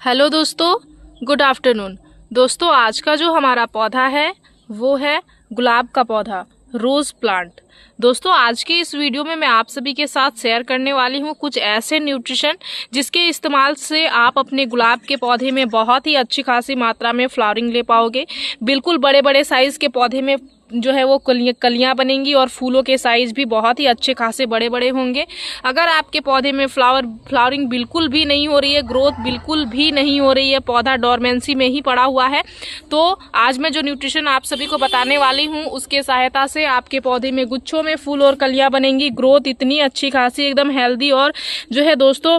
Hello दोस्तों, good afternoon. दोस्तों, आज का जो हमारा पौधा है वो है गुलाब का पौधा, रोज़ प्लांट। दोस्तों, आज के इस वीडियो में मैं आप सभी के साथ शेयर करने वाली हूँ कुछ ऐसे न्यूट्रिशन जिसके इस्तेमाल से आप अपने गुलाब के पौधे में बहुत ही अच्छी खासी मात्रा में फ्लावरिंग ले पाओगे। बिल्कुल बड़े बड़े साइज़ के पौधे में जो है वो कलियां बनेंगी और फूलों के साइज भी बहुत ही अच्छे खासे बड़े बड़े होंगे। अगर आपके पौधे में फ्लावरिंग बिल्कुल भी नहीं हो रही है, ग्रोथ बिल्कुल भी नहीं हो रही है, पौधा डोरमेंसी में ही पड़ा हुआ है, तो आज मैं जो न्यूट्रिशन आप सभी को बताने वाली हूँ उसके सहायता से आपके पौधे में गुच्छों में फूल और कलियां बनेंगी। ग्रोथ इतनी अच्छी खासी एकदम हेल्दी और जो है दोस्तों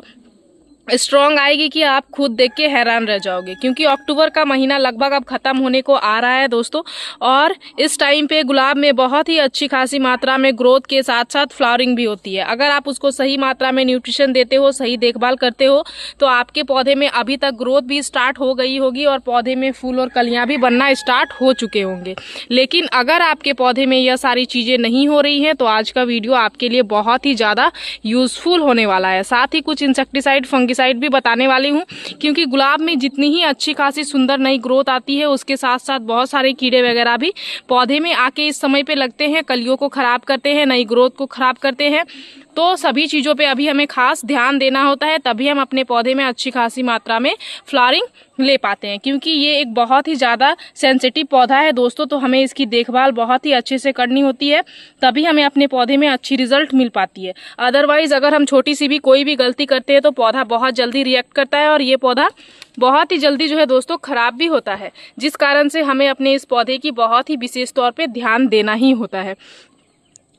स्ट्रॉन्ग आएगी कि आप खुद देख के हैरान रह जाओगे। क्योंकि अक्टूबर का महीना लगभग अब खत्म होने को आ रहा है दोस्तों, और इस टाइम पे गुलाब में बहुत ही अच्छी खासी मात्रा में ग्रोथ के साथ साथ फ्लावरिंग भी होती है। अगर आप उसको सही मात्रा में न्यूट्रिशन देते हो, सही देखभाल करते हो, तो आपके पौधे में अभी तक ग्रोथ भी स्टार्ट हो गई होगी और पौधे में फूल और कलियां भी बनना स्टार्ट हो चुके होंगे। लेकिन अगर आपके पौधे में यह सारी चीज़ें नहीं हो रही हैं तो आज का वीडियो आपके लिए बहुत ही ज़्यादा यूजफुल होने वाला है। साथ ही कुछ इंसेक्टिसाइड फंगिसाइड भी बताने वाली हूँ, क्योंकि गुलाब में जितनी ही अच्छी खासी सुंदर नई ग्रोथ आती है उसके साथ साथ बहुत सारे कीड़े वगैरह भी पौधे में आके इस समय पे लगते हैं, कलियों को खराब करते हैं, नई ग्रोथ को खराब करते हैं। तो सभी चीज़ों पे अभी हमें खास ध्यान देना होता है, तभी हम अपने पौधे में अच्छी खासी मात्रा में फ्लावरिंग ले पाते हैं। क्योंकि ये एक बहुत ही ज़्यादा सेंसिटिव पौधा है दोस्तों, तो हमें इसकी देखभाल बहुत ही अच्छे से करनी होती है, तभी हमें अपने पौधे में अच्छी रिजल्ट मिल पाती है। अदरवाइज अगर हम छोटी सी भी कोई भी गलती करते हैं तो पौधा बहुत जल्दी रिएक्ट करता है और ये पौधा बहुत ही जल्दी जो है दोस्तों खराब भी होता है, जिस कारण से हमें अपने इस पौधे की बहुत ही विशेष तौर पे ध्यान देना ही होता है।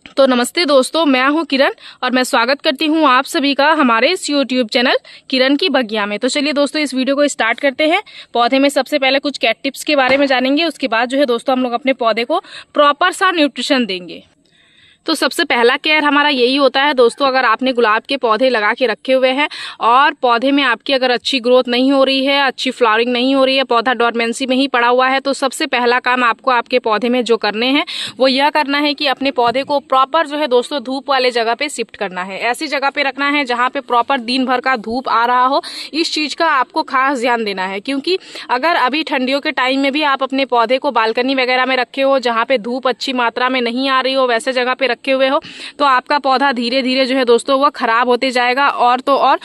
तो नमस्ते दोस्तों, मैं हूं किरण और मैं स्वागत करती हूं आप सभी का हमारे इस यूट्यूब चैनल किरण की बगिया में। तो चलिए दोस्तों, इस वीडियो को स्टार्ट करते हैं। पौधे में सबसे पहले कुछ कैट टिप्स के बारे में जानेंगे, उसके बाद जो है दोस्तों हम लोग अपने पौधे को प्रॉपर सा न्यूट्रिशन देंगे। तो सबसे पहला केयर हमारा यही होता है दोस्तों, अगर आपने गुलाब के पौधे लगा के रखे हुए हैं और पौधे में आपकी अगर अच्छी ग्रोथ नहीं हो रही है, अच्छी फ्लावरिंग नहीं हो रही है, पौधा डोरमेंसी में ही पड़ा हुआ है, तो सबसे पहला काम आपको आपके पौधे में जो करने हैं वो यह करना है कि अपने पौधे को प्रॉपर जो है दोस्तों धूप वाले जगह पे शिफ्ट करना है। ऐसी जगह पे रखना है जहाँ पे प्रॉपर दिन भर का धूप आ रहा हो। इस चीज़ का आपको खास ध्यान देना है, क्योंकि अगर अभी ठंडियों के टाइम में भी आप अपने पौधे को बालकनी वगैरह में रखे हो, जहाँ पे धूप अच्छी मात्रा में नहीं आ रही हो, वैसे जगह पे रखे हुए हो, तो आपका पौधा धीरे धीरे जो है दोस्तों वह खराब होते जाएगा और तो और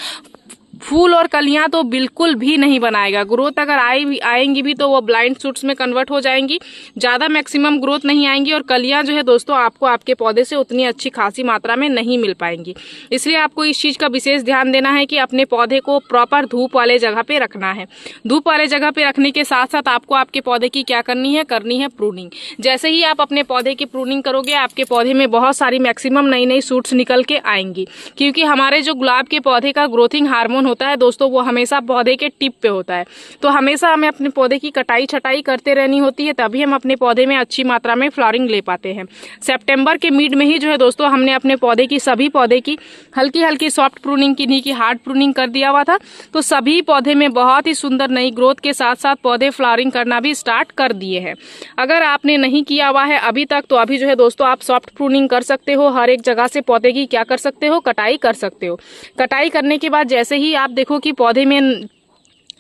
फूल और कलियां तो बिल्कुल भी नहीं बनाएगा। ग्रोथ अगर आएंगी भी तो वो ब्लाइंड शूट्स में कन्वर्ट हो जाएंगी, ज़्यादा मैक्सिमम ग्रोथ नहीं आएंगी और कलियां जो है दोस्तों आपको आपके पौधे से उतनी अच्छी खासी मात्रा में नहीं मिल पाएंगी। इसलिए आपको इस चीज़ का विशेष ध्यान देना है कि अपने पौधे को प्रॉपर धूप वाले जगह पे रखना है। धूप वाले जगह पे रखने के साथ साथ आपको आपके पौधे की क्या करनी है प्रूनिंग। जैसे ही आप अपने पौधे की प्रूनिंग करोगे, आपके पौधे में बहुत सारी मैक्सिमम नई नई शूट्स निकल के आएंगी। क्योंकि हमारे जो गुलाब के पौधे का ग्रोथिंग हार्मोन होता है दोस्तों, वो हमेशा पौधे के टिप पे होता है, तो हमेशा हमें अपने पौधे की कटाई छटाई करते रहनी होती है, तभी हम अपने पौधे में अच्छी मात्रा में फ्लावरिंग ले पाते हैं। सितंबर के मिड में ही जो है दोस्तों हमने अपने पौधे की सभी पौधे की हल्की हल्की सॉफ्ट प्रूनिंग की, नहीं की हार्ड प्रूनिंग कर दिया हुआ था, तो सभी पौधे में बहुत ही सुंदर नई ग्रोथ के साथ साथ पौधे फ्लावरिंग करना भी स्टार्ट कर दिए हैं। अगर आपने नहीं किया हुआ है अभी तक, तो अभी जो है दोस्तों आप सॉफ्ट प्रूनिंग कर सकते हो। हर एक जगह से पौधे की क्या कर सकते हो, कटाई कर सकते हो। कटाई करने के बाद जैसे ही आप देखो कि पौधे में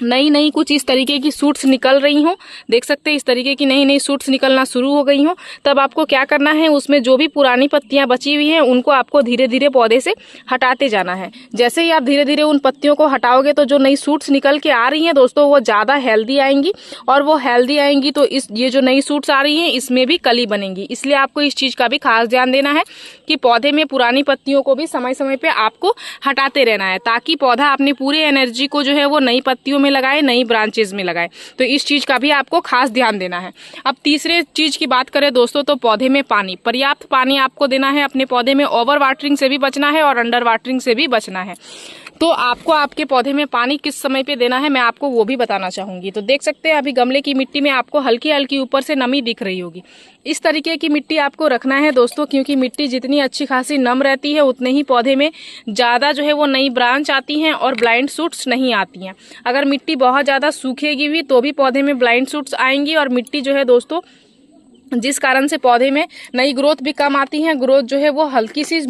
नई नई कुछ इस तरीके की शूट्स निकल रही हो, देख सकते हैं इस तरीके की नई नई शूट्स निकलना शुरू हो गई हो, तब आपको क्या करना है, उसमें जो भी पुरानी पत्तियां बची हुई हैं उनको आपको धीरे धीरे पौधे से हटाते जाना है। जैसे ही आप धीरे धीरे उन पत्तियों को हटाओगे तो जो नई शूट्स निकल के आ रही हैं दोस्तों वो ज़्यादा हेल्दी आएंगी, और वो हेल्दी आएंगी तो ये जो नई शूट्स आ रही हैं इसमें भी कली बनेंगी। इसलिए आपको इस चीज़ का भी खास ध्यान देना है कि पौधे में पुरानी पत्तियों को भी समय समय पर आपको हटाते रहना है, ताकि पौधा अपनी पूरी एनर्जी को जो है वो नई पत्तियों में लगाए, नई ब्रांचेज में लगाए। तो इस चीज का भी आपको खास ध्यान देना है। अब तीसरे चीज की बात करें दोस्तों, तो पौधे में पानी, पर्याप्त पानी आपको देना है अपने पौधे में। ओवर वाटरिंग से भी बचना है और अंडर वाटरिंग से भी बचना है। तो आपको आपके पौधे में पानी किस समय पे देना है मैं आपको वो भी बताना चाहूंगी। तो देख सकते हैं अभी गमले की मिट्टी में आपको हल्की हल्की ऊपर से नमी दिख रही होगी। इस तरीके की मिट्टी आपको रखना है दोस्तों, क्योंकि मिट्टी जितनी अच्छी खासी नम रहती है उतने ही पौधे में ज़्यादा जो है वो नई ब्रांच आती हैं और ब्लाइंड शूट्स नहीं आती हैं। अगर मिट्टी बहुत ज़्यादा सूखेगी भी तो भी पौधे में ब्लाइंड शूट्स आएंगी, और मिट्टी जो है दोस्तों जिस कारण से पौधे में नई ग्रोथ भी कम आती है, ग्रोथ जो है वो हल्की सी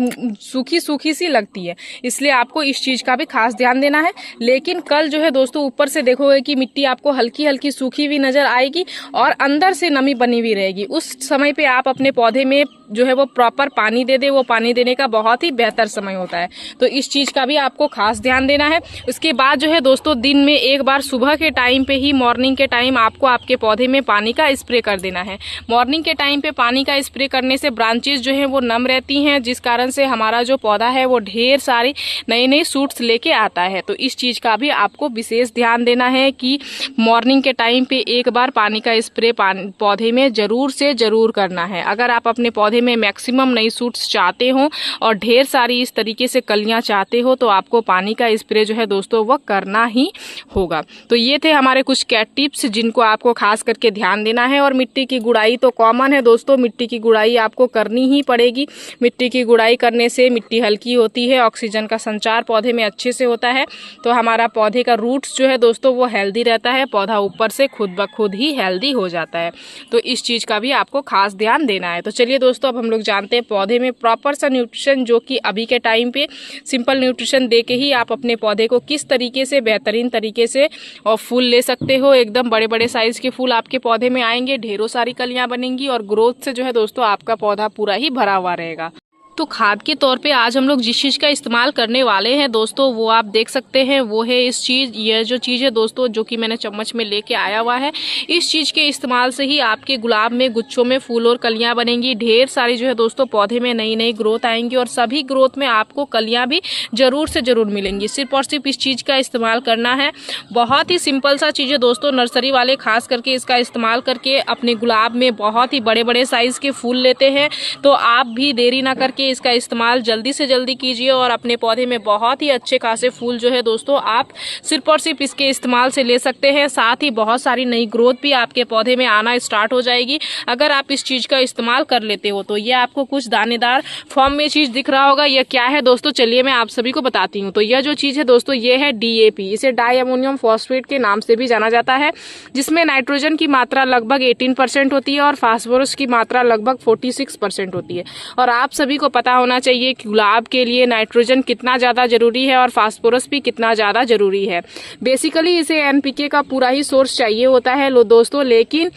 सूखी सूखी सी लगती है। इसलिए आपको इस चीज़ का भी खास ध्यान देना है। लेकिन कल जो है दोस्तों ऊपर से देखोगे कि मिट्टी आपको हल्की हल्की सूखी हुई नज़र आएगी और अंदर से नमी बनी हुई रहेगी। उस समय पे आप अपने पौधे में जो है वो प्रॉपर पानी दे दे। वो पानी देने का बहुत ही बेहतर समय होता है, तो इस चीज़ का भी आपको खास ध्यान देना है। उसके बाद जो है दोस्तों दिन में एक बार सुबह के टाइम पे ही, मॉर्निंग के टाइम आपको आपके पौधे में पानी का स्प्रे कर देना है। मॉर्निंग के टाइम पे पानी का स्प्रे करने से ब्रांचेस जो है वो नम रहती हैं, जिस कारण से हमारा जो पौधा है वो ढेर सारी नई नई शूट्स लेके आता है। तो इस चीज़ का भी आपको विशेष ध्यान देना है कि मॉर्निंग के टाइम पे एक बार पानी का स्प्रे पौधे में जरूर से जरूर करना है। अगर आप अपने पौधे में मैक्सिमम नई शूट्स चाहते हो और ढेर सारी इस तरीके से कलियां चाहते हो तो आपको पानी का स्प्रे जो है दोस्तों वह करना ही होगा। तो ये थे हमारे कुछ कैट टिप्स जिनको आपको खास करके ध्यान देना है। और मिट्टी की गुड़ाई तो कॉमन है दोस्तों, मिट्टी की गुड़ाई आपको करनी ही पड़ेगी। मिट्टी की गुड़ाई करने से मिट्टी हल्की होती है, ऑक्सीजन का संचार पौधे में अच्छे से होता है, तो हमारा पौधे का रूट्स जो है दोस्तों वो हेल्दी रहता है, पौधा ऊपर से खुद ब खुद ही हेल्दी हो जाता है। तो इस चीज़ का भी आपको खास ध्यान देना है। तो चलिए दोस्तों अब हम लोग जानते हैं पौधे में प्रॉपर सा न्यूट्रिशन, जो कि अभी के टाइम पे सिंपल न्यूट्रिशन दे के ही आप अपने पौधे को किस तरीके से बेहतरीन तरीके से और फूल ले सकते हो। एकदम बड़े बड़े साइज के फूल आपके पौधे में आएंगे, ढेरों सारी कलियां बनेंगी और ग्रोथ से जो है दोस्तों आपका पौधा पूरा ही भरा हुआ रहेगा। तो खाद के तौर पे आज हम लोग जिस चीज़ का इस्तेमाल करने वाले हैं दोस्तों वो आप देख सकते हैं, वो है इस चीज़, ये जो चीज़ है दोस्तों जो कि मैंने चम्मच में लेके आया हुआ है। इस चीज़ के इस्तेमाल से ही आपके गुलाब में गुच्छों में फूल और कलियां बनेंगी, ढेर सारी जो है दोस्तों पौधे में नई नई ग्रोथ आएंगी और सभी ग्रोथ में आपको कलियां भी जरूर से जरूर मिलेंगी। सिर्फ और सिर्फ इस चीज़ का इस्तेमाल करना है। बहुत ही सिंपल सा चीज़ है दोस्तों, नर्सरी वाले खास करके इसका इस्तेमाल करके अपने गुलाब में बहुत ही बड़े बड़े साइज़ के फूल लेते हैं। तो आप भी देरी ना करके इसका इस्तेमाल जल्दी से जल्दी कीजिए और अपने पौधे में बहुत ही अच्छे खासे फूल जो है दोस्तों आप सिर्फ और सिर्फ इसके इस्तेमाल से ले सकते हैं। साथ ही बहुत सारी नई ग्रोथ भी आपके पौधे में आना स्टार्ट हो जाएगी अगर आप इस चीज़ का इस्तेमाल कर लेते हो। तो ये आपको कुछ दानेदार फॉर्म में चीज़ दिख रहा होगा, यह क्या है दोस्तों चलिए मैं आप सभी को बताती हूँ। तो यह जो चीज़ है दोस्तों ये है DAP, इसे डाई अमोनियम फॉस्फेट के नाम से भी जाना जाता है, जिसमें नाइट्रोजन की मात्रा लगभग 18% होती है और फास्फोरस की मात्रा लगभग 46% होती है। और आप सभी को पता होना चाहिए कि गुलाब के लिए नाइट्रोजन कितना ज़्यादा जरूरी है और फास्फोरस भी कितना ज़्यादा जरूरी है। बेसिकली इसे NPK का पूरा ही सोर्स चाहिए होता है दोस्तों, लेकिन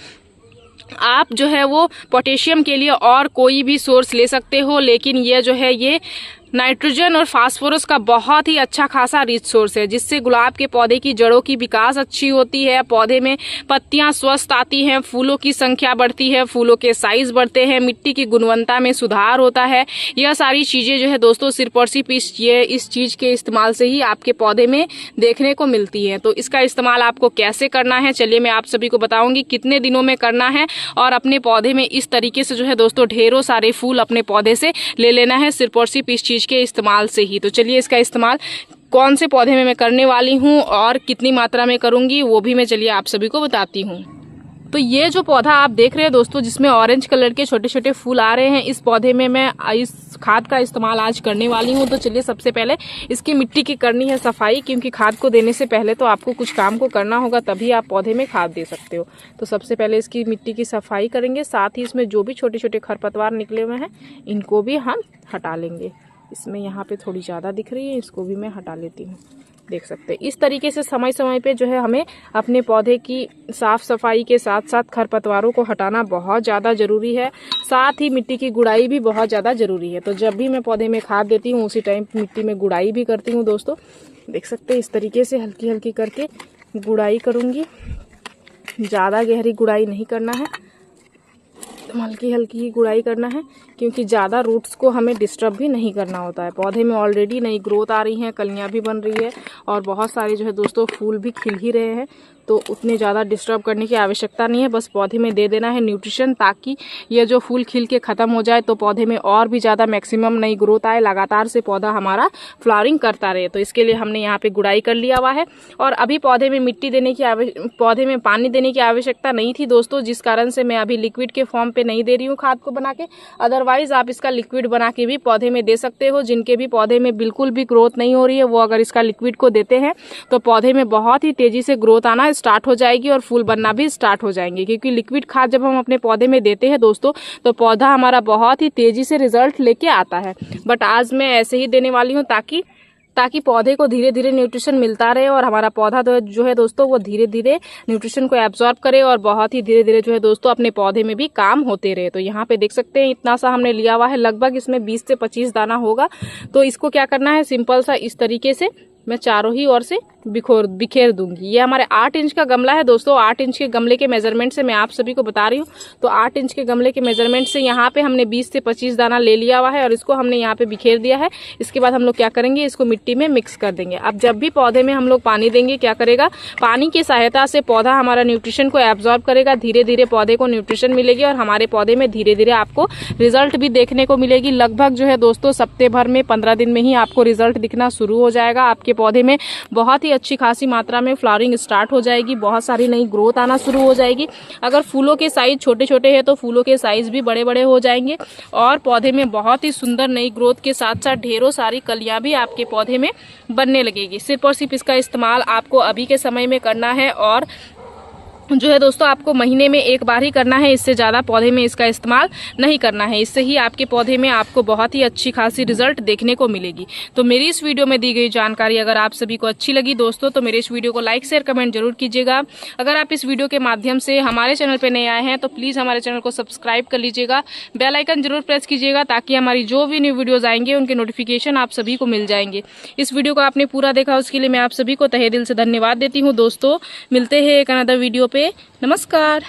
आप जो है वो पोटेशियम के लिए और कोई भी सोर्स ले सकते हो, लेकिन ये जो है ये नाइट्रोजन और फास्फोरस का बहुत ही अच्छा खासा रिच सोर्स है, जिससे गुलाब के पौधे की जड़ों की विकास अच्छी होती है, पौधे में पत्तियां स्वस्थ आती हैं, फूलों की संख्या बढ़ती है, फूलों के साइज बढ़ते हैं, मिट्टी की गुणवत्ता में सुधार होता है। यह सारी चीज़ें जो है दोस्तों सिर्फ और सिर्फ इस चीज़ के इस्तेमाल से ही आपके पौधे में देखने को मिलती है। तो इसका इस्तेमाल आपको कैसे करना है चलिए मैं आप सभी को बताऊंगी, कितने दिनों में करना है और अपने पौधे में इस तरीके से जो है दोस्तों ढेरों सारे फूल अपने पौधे से ले लेना है सिर्फ और सिर्फ इस चीज़ के इस्तेमाल से ही। तो चलिए इसका इस्तेमाल कौन से पौधे में मैं करने वाली हूँ और कितनी मात्रा में करूँगी वो भी मैं चलिए आप सभी को बताती हूँ। तो ये जो पौधा आप देख रहे हैं दोस्तों जिसमें ऑरेंज कलर के छोटे छोटे फूल आ रहे हैं, इस पौधे में मैं इस खाद का इस्तेमाल आज करने वाली हूँ। तो चलिए सबसे पहले इसकी मिट्टी की करनी है सफाई, क्योंकि खाद को देने से पहले तो आपको कुछ काम को करना होगा तभी आप पौधे में खाद दे सकते हो। तो सबसे पहले इसकी मिट्टी की सफाई करेंगे, साथ ही इसमें जो भी छोटे छोटे खरपतवार निकले हुए हैं इनको भी हम हटा लेंगे। इसमें यहाँ पे थोड़ी ज़्यादा दिख रही है, इसको भी मैं हटा लेती हूँ। देख सकते हैं इस तरीके से समय समय पे जो है हमें अपने पौधे की साफ सफाई के साथ साथ खरपतवारों को हटाना बहुत ज़्यादा ज़रूरी है। साथ ही मिट्टी की गुड़ाई भी बहुत ज़्यादा ज़रूरी है। तो जब भी मैं पौधे में खाद देती हूँ उसी टाइम मिट्टी में गुड़ाई भी करती हूँ दोस्तों। देख सकते हैं इस तरीके से हल्की हल्की करके गुड़ाई करूँगी, ज़्यादा गहरी गुड़ाई नहीं करना है, हल्की हल्की ही गुड़ाई करना है, क्योंकि ज़्यादा रूट्स को हमें डिस्टर्ब भी नहीं करना होता है। पौधे में ऑलरेडी नई ग्रोथ आ रही है, कलियां भी बन रही है और बहुत सारे जो है दोस्तों फूल भी खिल ही रहे हैं, तो उतने ज़्यादा डिस्टर्ब करने की आवश्यकता नहीं है। बस पौधे में दे देना है न्यूट्रिशन, ताकि ये जो फूल खिल के ख़त्म हो जाए तो पौधे में और भी ज़्यादा मैक्सिमम नई ग्रोथ आए, लगातार से पौधा हमारा फ्लावरिंग करता रहे। तो इसके लिए हमने यहाँ पे गुड़ाई कर लिया हुआ है। और अभी पौधे में पौधे में पानी देने की आवश्यकता नहीं थी दोस्तों, जिस कारण से मैं अभी लिक्विड के फॉर्म पे नहीं दे रही हूँ खाद को बना के। अदरवाइज आप इसका लिक्विड बना के भी पौधे में दे सकते हो। जिनके भी पौधे में बिल्कुल भी ग्रोथ नहीं हो रही है वो अगर इसका लिक्विड को देते हैं तो पौधे में बहुत ही तेजी से ग्रोथ आना स्टार्ट हो जाएगी और फूल बनना भी स्टार्ट हो जाएंगे। क्योंकि लिक्विड खाद जब हम अपने पौधे में देते हैं दोस्तों तो पौधा हमारा बहुत ही तेजी से रिजल्ट लेके आता है। बट आज मैं ऐसे ही देने वाली हूँ ताकि पौधे को धीरे धीरे न्यूट्रिशन मिलता रहे और हमारा पौधा तो जो है दोस्तों वो धीरे धीरे न्यूट्रिशन को एब्जॉर्ब करे और बहुत ही धीरे धीरे जो है दोस्तों अपने पौधे में भी काम होते रहे। तो यहाँ पे देख सकते हैं इतना सा हमने लिया हुआ है, लगभग इसमें 20 से 25 दाना होगा। तो इसको क्या करना है, सिंपल सा इस तरीके से मैं चारों ही ओर से बिखेर दूंगी। ये हमारे 8 इंच का गमला है दोस्तों। 8 इंच के गमले के मेजरमेंट से मैं आप सभी को बता रही हूँ। तो 8 इंच के गमले के मेजरमेंट से यहाँ पे हमने 20 से 25 दाना ले लिया हुआ है और इसको हमने यहाँ पे बिखेर दिया है। इसके बाद हम लोग क्या करेंगे, इसको मिट्टी में मिक्स कर देंगे। अब जब भी पौधे में हम लोग पानी देंगे क्या करेगा, पानी की सहायता से पौधा हमारा न्यूट्रिशन को एब्जॉर्ब करेगा। धीरे धीरे पौधे को न्यूट्रिशन मिलेगी और हमारे पौधे में धीरे धीरे आपको रिजल्ट भी देखने को मिलेगी। लगभग जो है दोस्तों हफ्ते भर में 15 दिन में ही आपको रिजल्ट दिखना शुरू हो जाएगा। आपके पौधे में बहुत ही अच्छी खासी मात्रा में फ्लावरिंग स्टार्ट हो जाएगी, बहुत सारी नई ग्रोथ आना शुरू हो जाएगी। अगर फूलों के साइज छोटे छोटे हैं तो फूलों के साइज भी बड़े बड़े हो जाएंगे और पौधे में बहुत ही सुंदर नई ग्रोथ के साथ साथ ढेरों सारी कलियां भी आपके पौधे में बनने लगेगी। सिर्फ और सिर्फ इसका इस्तेमाल आपको अभी के समय में करना है और जो है दोस्तों आपको महीने में एक बार ही करना है। इससे ज़्यादा पौधे में इसका इस्तेमाल नहीं करना है। इससे ही आपके पौधे में आपको बहुत ही अच्छी खासी रिजल्ट देखने को मिलेगी। तो मेरी इस वीडियो में दी गई जानकारी अगर आप सभी को अच्छी लगी दोस्तों तो मेरे इस वीडियो को लाइक शेयर कमेंट जरूर कीजिएगा। अगर आप इस वीडियो के माध्यम से हमारे चैनल पर नए आए हैं तो प्लीज़ हमारे चैनल को सब्सक्राइब कर लीजिएगा, बेल आइकन जरूर प्रेस कीजिएगा ताकि हमारी जो भी न्यू वीडियोज़ आएंगे उनके नोटिफिकेशन आप सभी को मिल जाएंगे। इस वीडियो को आपने पूरा देखा उसके लिए मैं आप सभी को तहे दिल से धन्यवाद देती हूँ दोस्तों। मिलते हैं एक अनदर वीडियो पे। नमस्कार।